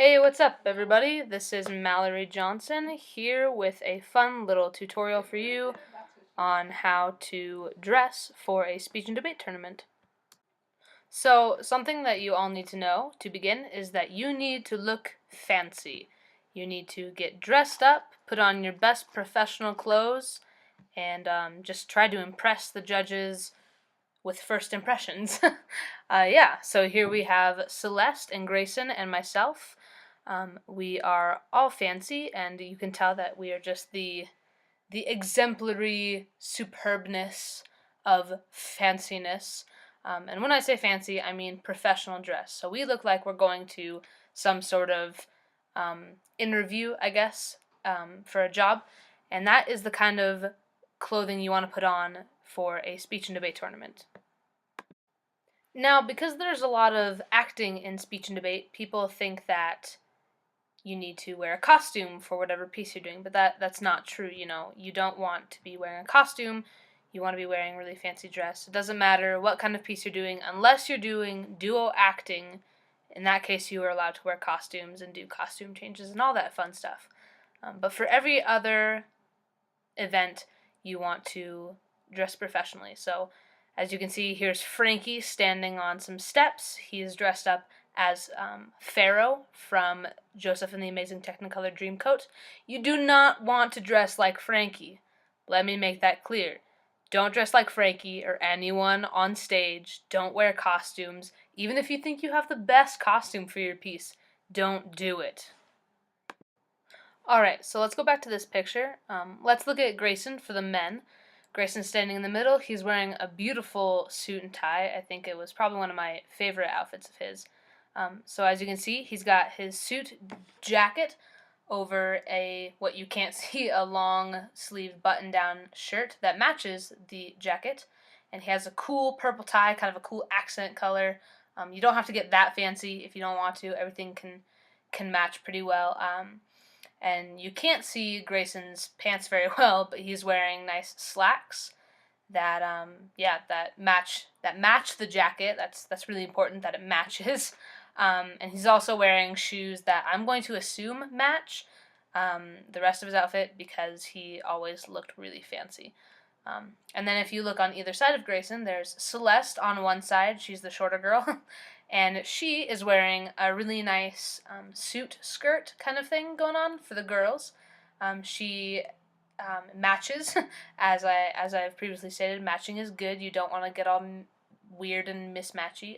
Hey, what's up, everybody? This is Mallory Johnson here with a fun little tutorial for you on how to dress for a speech and debate tournament. So, something that you all need to know to begin is that you need to look fancy. You need to get dressed up, put on your best professional clothes, and just try to impress the judges with first impressions. Yeah, so here we have Celeste and Grayson and myself. We are all fancy, and you can tell that we are just the exemplary superbness of fanciness. And when I say fancy, I mean professional dress. So we look like we're going to some sort of interview, I guess, for a job, and that is the kind of clothing you want to put on for a speech and debate tournament. Now, because there's a lot of acting in speech and debate, people think that you need to wear a costume for whatever piece you're doing, but that's not true. You don't want to be wearing a costume. You want to be wearing really fancy dress. It doesn't matter what kind of piece you're doing, unless you're doing duo acting. In that case, you are allowed to wear costumes and do costume changes and all that fun stuff. But for every other event, you want to dress professionally. So, as you can see, here's Frankie standing on some steps. He is dressed up as Pharaoh from Joseph and the Amazing Technicolor Dreamcoat. You do not want to dress like Frankie. Let me make that clear. Don't dress like Frankie or anyone on stage. Don't wear costumes. Even if you think you have the best costume for your piece, don't do it. Alright, so let's go back to this picture. Let's look at Grayson for the men. Grayson's standing in the middle. He's wearing a beautiful suit and tie. I think it was probably one of my favorite outfits of his. So as you can see, he's got his suit jacket over what you can't see, a long sleeve button down shirt that matches the jacket. And he has a cool purple tie, kind of a cool accent color. You don't have to get that fancy if you don't want to. Everything can match pretty well. And you can't see Grayson's pants very well, but he's wearing nice slacks that that match the jacket. That's really important that it matches. And he's also wearing shoes that I'm going to assume match the rest of his outfit because he always looked really fancy. And then if you look on either side of Grayson, there's Celeste on one side. She's the shorter girl. And she is wearing a really nice suit skirt kind of thing going on for the girls. She matches, as I've previously stated, matching is good. You don't want to get all weird and mismatchy.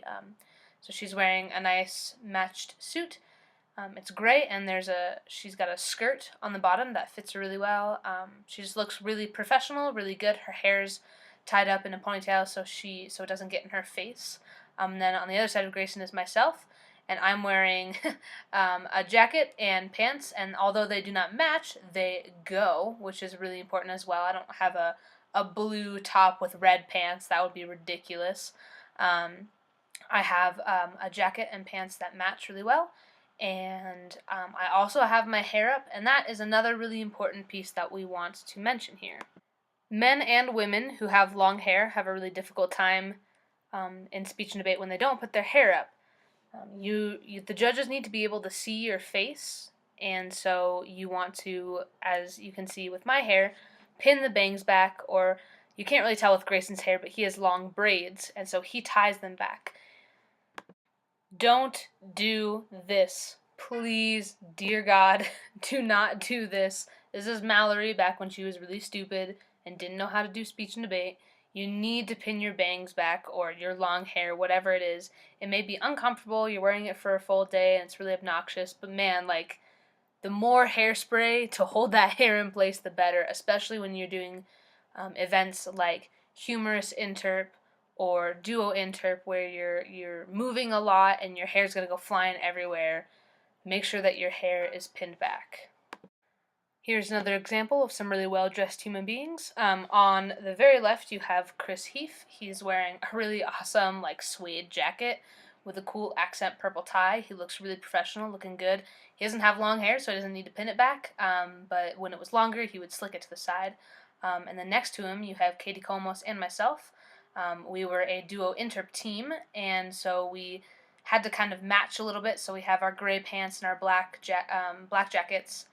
So she's wearing a nice matched suit. It's gray, and she's got a skirt on the bottom that fits her really well. She just looks really professional, really good. Her hair's tied up in a ponytail so it doesn't get in her face. Then on the other side of Grayson is myself, and I'm wearing a jacket and pants, and although they do not match, they go, which is really important as well. I don't have a blue top with red pants. That would be ridiculous. I have a jacket and pants that match really well, and I also have my hair up, and that is another really important piece that we want to mention here. Men and women who have long hair have a really difficult time in speech and debate when they don't put their hair up. The judges need to be able to see your face, and so you want to, as you can see with my hair, pin the bangs back, or you can't really tell with Grayson's hair, but he has long braids, and so he ties them back. Don't do this. Please, dear God, do not do this. This is Mallory back when she was really stupid and didn't know how to do speech and debate. You need to pin your bangs back or your long hair, whatever it is. It may be uncomfortable, you're wearing it for a full day and it's really obnoxious, but man, the more hairspray to hold that hair in place, the better, especially when you're doing events like humorous interp or duo interp where you're moving a lot and your hair's going to go flying everywhere. Make sure that your hair is pinned back. Here's another example of some really well-dressed human beings. On the very left, you have Chris Heath. He's wearing a really awesome, suede jacket with a cool accent purple tie. He looks really professional, looking good. He doesn't have long hair, so he doesn't need to pin it back, but when it was longer, he would slick it to the side. And then next to him, you have Katie Colmos and myself. We were a duo interp team, and so we had to kind of match a little bit, so we have our gray pants and our black jackets.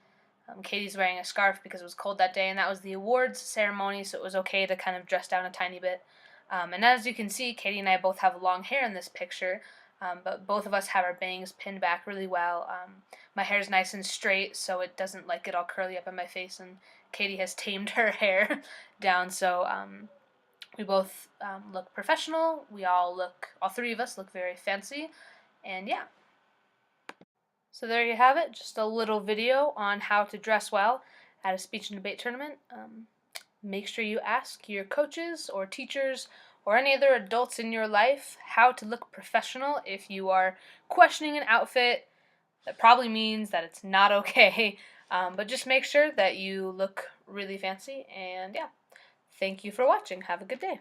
Katie's wearing a scarf because it was cold that day, and that was the awards ceremony, so it was okay to kind of dress down a tiny bit. And as you can see, Katie and I both have long hair in this picture, but both of us have our bangs pinned back really well. My hair's nice and straight, so it doesn't like get all curly up in my face, and Katie has tamed her hair down, so we both look professional. All three of us look very fancy, and yeah. So there you have it, just a little video on how to dress well at a speech and debate tournament. Make sure you ask your coaches or teachers or any other adults in your life how to look professional. If you are questioning an outfit, that probably means that it's not okay. But just make sure that you look really fancy, and yeah. Thank you for watching. Have a good day.